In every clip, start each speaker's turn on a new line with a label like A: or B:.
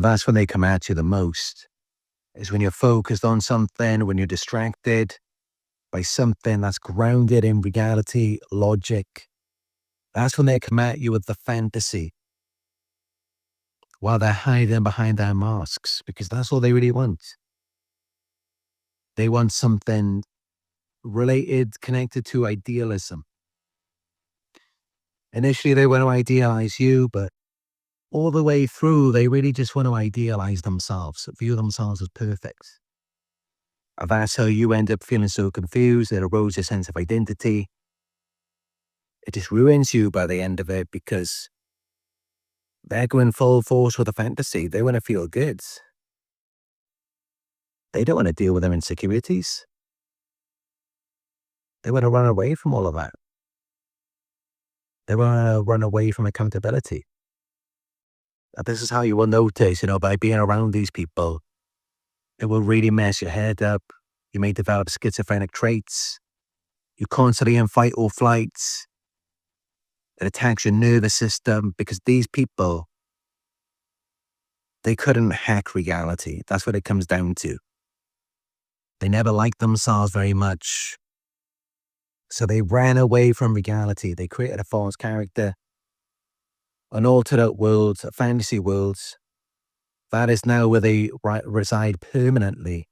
A: That's when they come at you the most, is when you're focused on something, when you're distracted by something that's grounded in reality, logic. That's when they come at you with the fantasy while they're hiding behind their masks, because that's all they really want. They want something related, connected to idealism. Initially, they want to idealize you, but all the way through, they really just want to idealize themselves, view themselves as perfect. And that's how you end up feeling so confused. It erodes your sense of identity. It just ruins you by the end of it, because they're going full force with a fantasy. They want to feel good. They don't want to deal with their insecurities. They want to run away from all of that. They want to run away from accountability. And this is how you will notice, by being around these people, it will really mess your head up. You may develop schizophrenic traits. You're constantly in fight or flight. It attacks your nervous system, because these people, they couldn't hack reality. That's what it comes down to. They never liked themselves very much. So they ran away from reality. They created a false character, an alternate world, a fantasy world. That is now where they reside permanently.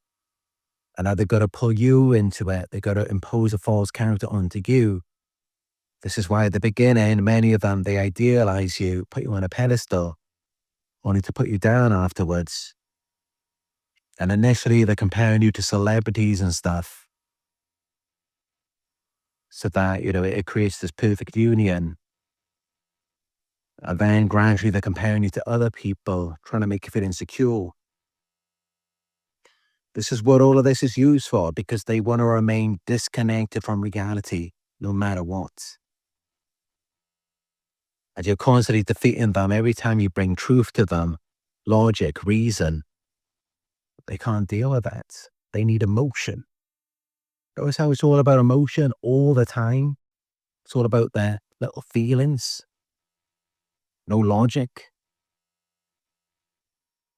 A: And now they've got to pull you into it. They've got to impose a false character onto you. This is why at the beginning, many of them, they idealize you, put you on a pedestal, only to put you down afterwards. And initially, they're comparing you to celebrities and stuff, so that, it creates this perfect union. And then gradually, they're comparing you to other people, trying to make you feel insecure. This is what all of this is used for, because they want to remain disconnected from reality, no matter what. And you're constantly defeating them every time you bring truth to them, logic, reason. They can't deal with that. They need emotion. Notice how it's all about emotion all the time. It's all about their little feelings. No logic.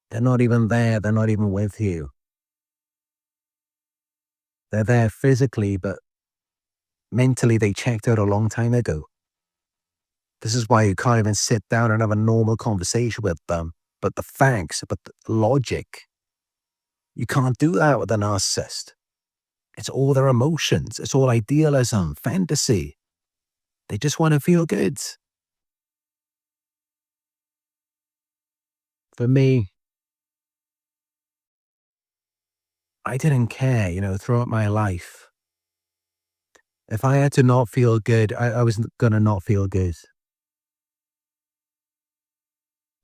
A: They're not even there. They're not even with you. They're there physically, but mentally they checked out a long time ago. This is why you can't even sit down and have a normal conversation with them. But the facts, but the logic, you can't do that with a narcissist. It's all their emotions. It's all idealism, fantasy. They just want to feel good. For me, I didn't care, throughout my life. If I had to not feel good, I was going to not feel good.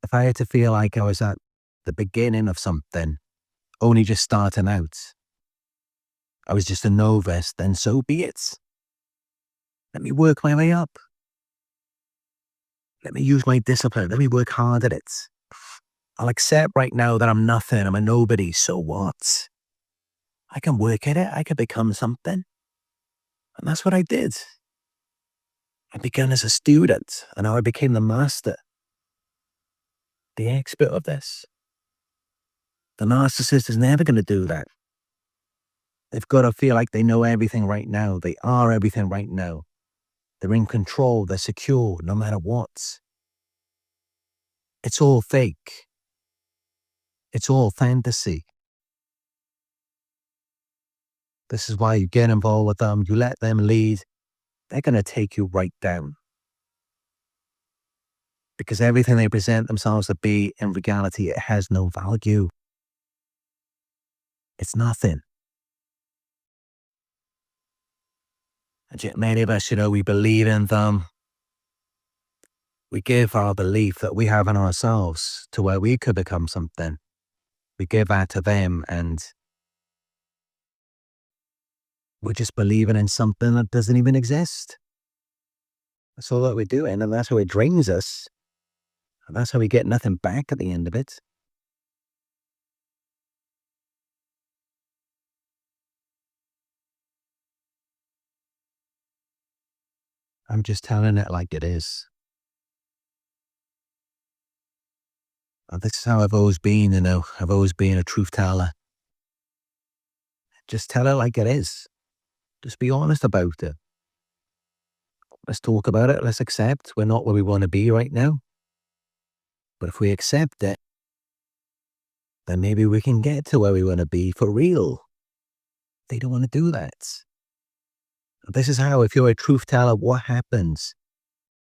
A: If I had to feel like I was at the beginning of something, only just starting out, I was just a novice, then so be it. Let me work my way up. Let me use my discipline. Let me work hard at it. I'll accept right now that I'm nothing. I'm a nobody. So what? I can work at it. I can become something. And that's what I did. I began as a student, and now I became the master, the expert of this. The narcissist is never going to do that. They've got to feel like they know everything right now. They are everything right now. They're in control. They're secure, no matter what. It's all fake. It's all fantasy. This is why you get involved with them. You let them lead. They're going to take you right down. Because everything they present themselves to be, in reality, it has no value. It's nothing. And yet many of us, we believe in them. We give our belief that we have in ourselves to where we could become something. We give that to them, and we're just believing in something that doesn't even exist. That's all that we're doing, and that's how it drains us. And that's how we get nothing back at the end of it. I'm just telling it like it is. This is how I've always been, I've always been a truth teller. Just tell it like it is. Just be honest about it. Let's talk about it. Let's accept we're not where we want to be right now. But if we accept it, then maybe we can get to where we want to be for real. They don't want to do that. This is how, if you're a truth teller, what happens?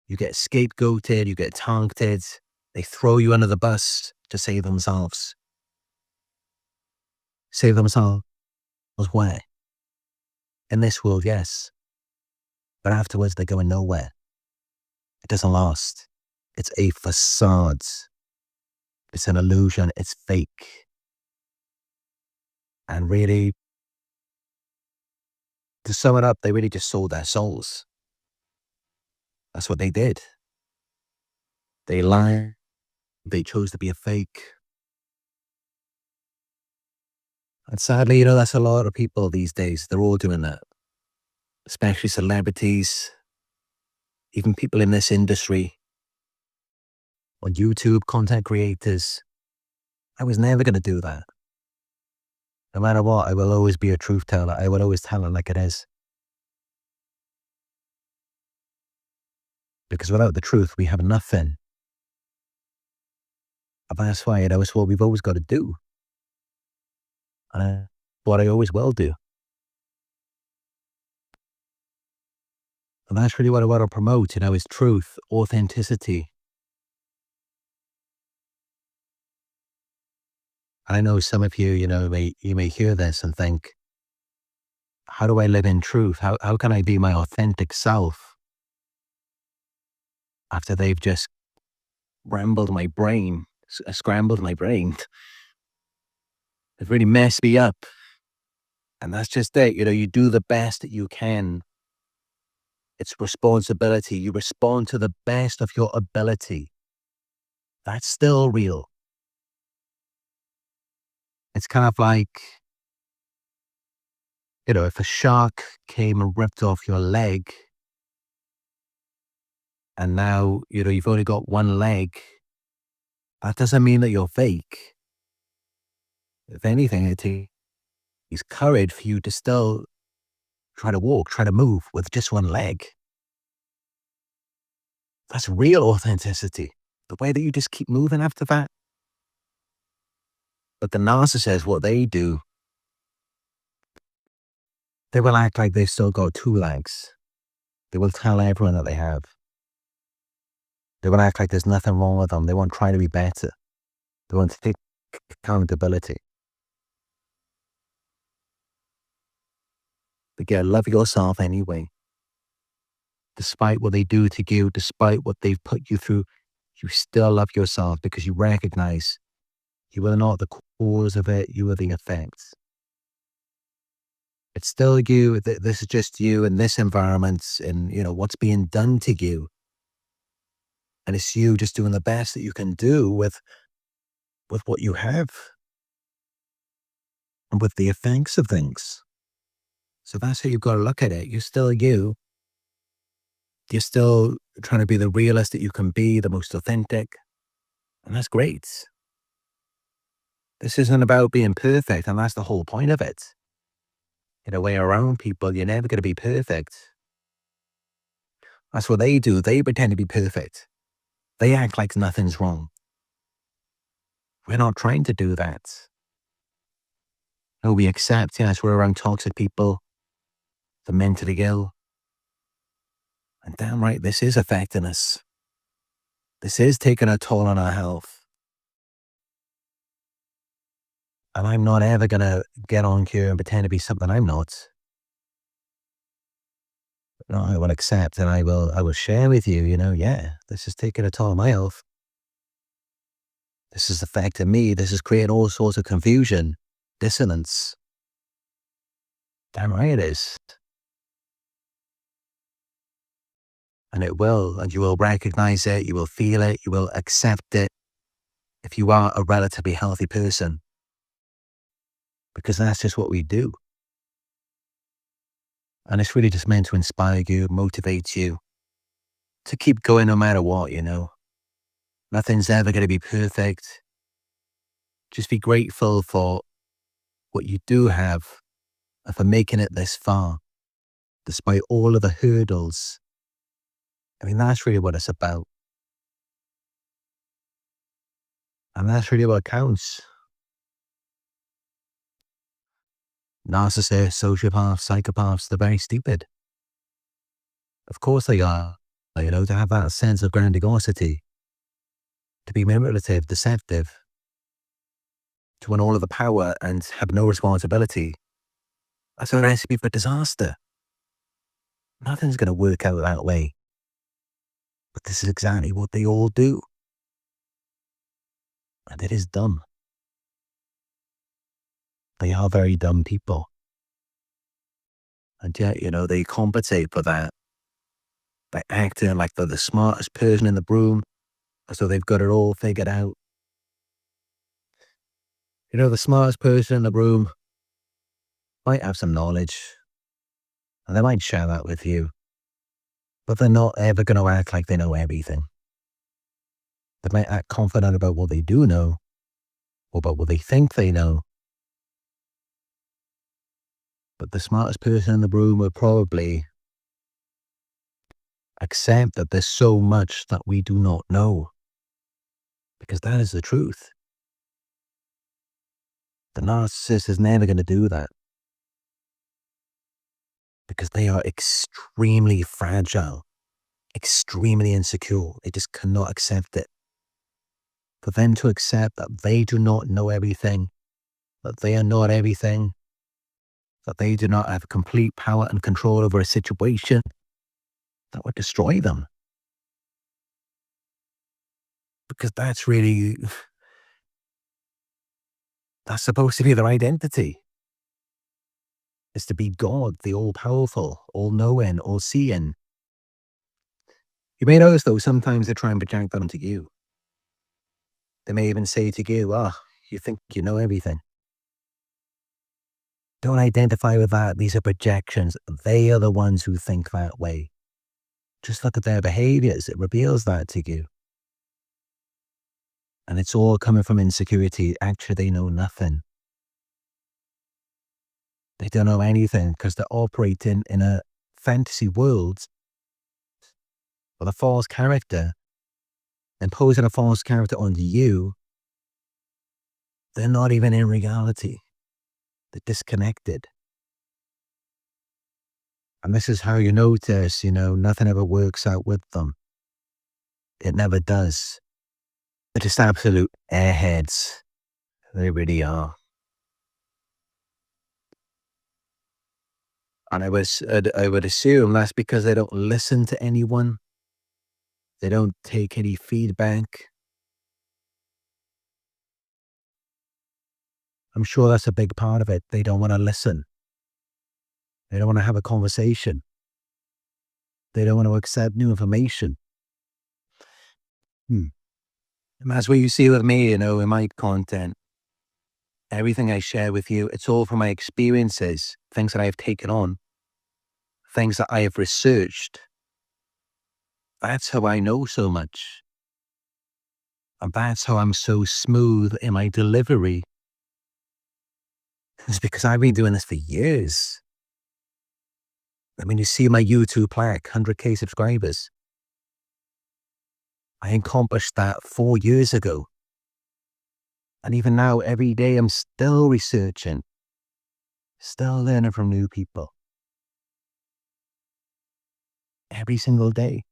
A: You get scapegoated, you get targeted, they throw you under the bus to save themselves. Save themselves where? In this world, yes. But afterwards, they're going nowhere. It doesn't last. It's a facade. It's an illusion. It's fake. And really, to sum it up, they really just sold their souls. That's what they did. They lied. They chose to be a fake. And sadly, that's a lot of people these days. They're all doing that. Especially celebrities, even people in this industry, on YouTube, content creators. I was never going to do that. No matter what, I will always be a truth teller. I will always tell it like it is. Because without the truth, we have nothing. And that's why it's what we've always got to do. And what I always will do. And that's really what I want to promote, is truth, authenticity. And I know some of you, you may hear this and think, how do I live in truth? How can I be my authentic self after they've just scrambled my brain? It really messed me up. And that's just it. You do the best that you can. It's responsibility. You respond to the best of your ability. That's still real. It's kind of like, if a shark came and ripped off your leg, and now, you've only got one leg, that doesn't mean that you're fake. If anything, it takes courage for you to still try to walk, try to move with just one leg. That's real authenticity. The way that you just keep moving after that. But the narcissist, what they do, they will act like they've still got two legs. They will tell everyone that they have. They will act like there's nothing wrong with them. They won't try to be better. They won't take accountability. But yeah, love yourself anyway. Despite what they do to you, despite what they've put you through, you still love yourself because you recognize you are not the cause of it, you are the effects. It's still you, this is just you in this environment and, what's being done to you. And it's you just doing the best that you can do with what you have and with the effects of things. So that's how you've got to look at it. You're still you. You're still trying to be the realist that you can be, the most authentic. And that's great. This isn't about being perfect, and that's the whole point of it. When you're around people, you're never going to be perfect. That's what they do. They pretend to be perfect. They act like nothing's wrong. We're not trying to do that. No, we accept, yes, we're around toxic people, the mentally ill. And damn right, this is affecting us. This is taking a toll on our health. And I'm not ever going to get on here and pretend to be something I'm not. No, I will accept and I will share with you, yeah, this is taking a toll on my health. This is affecting me. This is creating all sorts of confusion, dissonance. Damn right it is. And it will, and you will recognize it, you will feel it, you will accept it if you are a relatively healthy person. Because that's just what we do. And it's really just meant to inspire you, motivate you to keep going no matter what, Nothing's ever going to be perfect. Just be grateful for what you do have and for making it this far, despite all of the hurdles. I mean, that's really what it's about. And that's really what counts. Narcissists, sociopaths, psychopaths, they're very stupid. Of course they are. To have that sense of grandiosity, to be manipulative, deceptive, to win all of the power and have no responsibility. That's a recipe for disaster. Nothing's going to work out that way. But this is exactly what they all do. And it is dumb. They are very dumb people. And yet, they compensate for that by acting like they're the smartest person in the room, as though they've got it all figured out. The smartest person in the room might have some knowledge, and they might share that with you, but they're not ever going to act like they know everything. They might act confident about what they do know, or about what they think they know. But the smartest person in the room will probably accept that there's so much that we do not know, because that is the truth. The narcissist is never going to do that, because they are extremely fragile, extremely insecure. They just cannot accept it. For them to accept that they do not know everything, that they are not everything, that they do not have complete power and control over a situation, that would destroy them. Because that's supposed to be their identity. Is to be God, the all-powerful, all-knowing, all-seeing. You may notice, though, sometimes they try and project that onto you. They may even say to you, you think you know everything. Don't identify with that. These are projections. They are the ones who think that way. Just look at their behaviors. It reveals that to you. And it's all coming from insecurity. Actually, they know nothing. They don't know anything because they're operating in a fantasy world with a false character, imposing a false character onto you. They're not even in reality. They're disconnected. And this is how you notice, nothing ever works out with them. It never does. They're just absolute airheads. They really are. And I would assume that's because they don't listen to anyone. They don't take any feedback. I'm sure that's a big part of it. They don't want to listen. They don't want to have a conversation. They don't want to accept new information. And that's what you see with me, in my content. Everything I share with you, it's all from my experiences, things that I have taken on, things that I have researched. That's how I know so much. And that's how I'm so smooth in my delivery. It's because I've been doing this for years. I mean, you see my YouTube plaque, 100K subscribers. I accomplished that 4 years ago. And even now, every day, I'm still researching, still learning from new people. Every single day.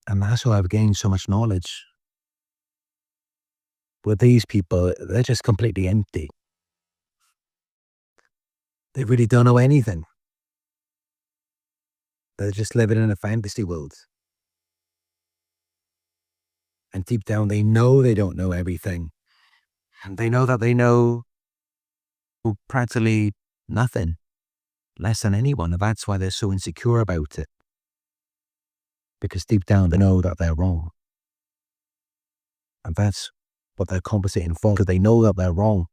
A: And that's how I've gained so much knowledge. With these people, they're just completely empty. They really don't know anything. They're just living in a fantasy world. And deep down, they know they don't know everything. And they know that they know practically nothing, less than anyone. And that's why they're so insecure about it. Because deep down, they know that they're wrong. And that's what they're compensating for, because they know that they're wrong.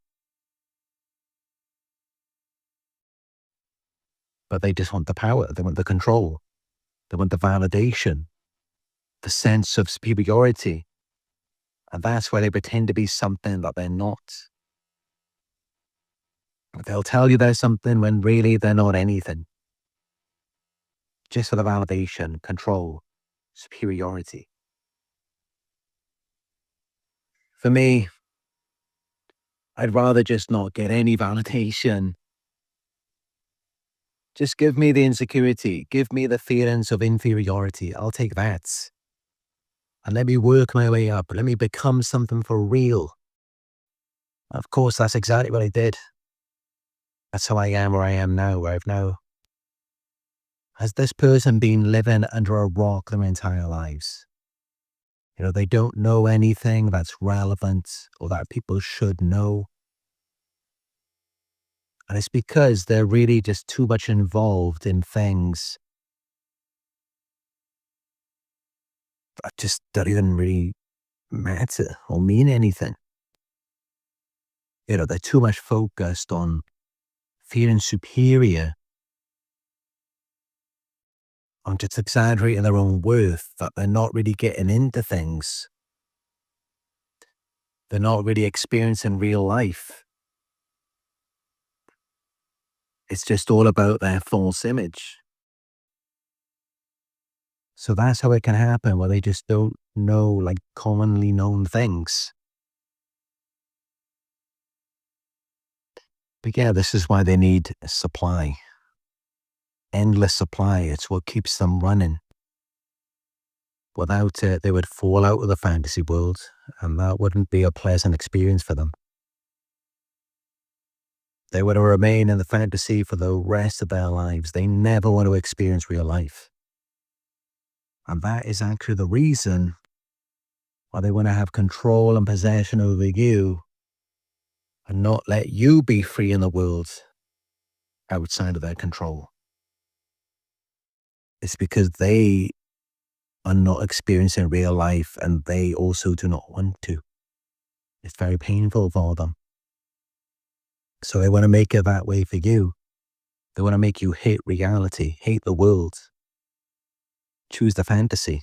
A: But they just want the power. They want the control. They want the validation, the sense of superiority. And that's why they pretend to be something that they're not. They'll tell you they're something when really they're not anything. Just for the validation, control, superiority. For me, I'd rather just not get any validation. Just give me the insecurity. Give me the feelings of inferiority. I'll take that. And let me work my way up. Let me become something for real. Of course, that's exactly what I did. That's how I am where I am now, where I've now. Has this person been living under a rock their entire lives? They don't know anything that's relevant or that people should know. And it's because they're really just too much involved in things that just don't even really matter or mean anything. They're too much focused on feeling superior, on just exaggerating their own worth, that they're not really getting into things. They're not really experiencing real life. It's just all about their false image. So that's how it can happen, where they just don't know like commonly known things. But yeah, this is why they need supply. Endless supply. It's what keeps them running. Without it, they would fall out of the fantasy world, and that wouldn't be a pleasant experience for them. They would remain in the fantasy for the rest of their lives. They never want to experience real life. And that is actually the reason why they want to have control and possession over you and not let you be free in the world outside of their control. It's because they are not experiencing real life and they also do not want to. It's very painful for them. So they want to make it that way for you. They want to make you hate reality, hate the world, choose the fantasy.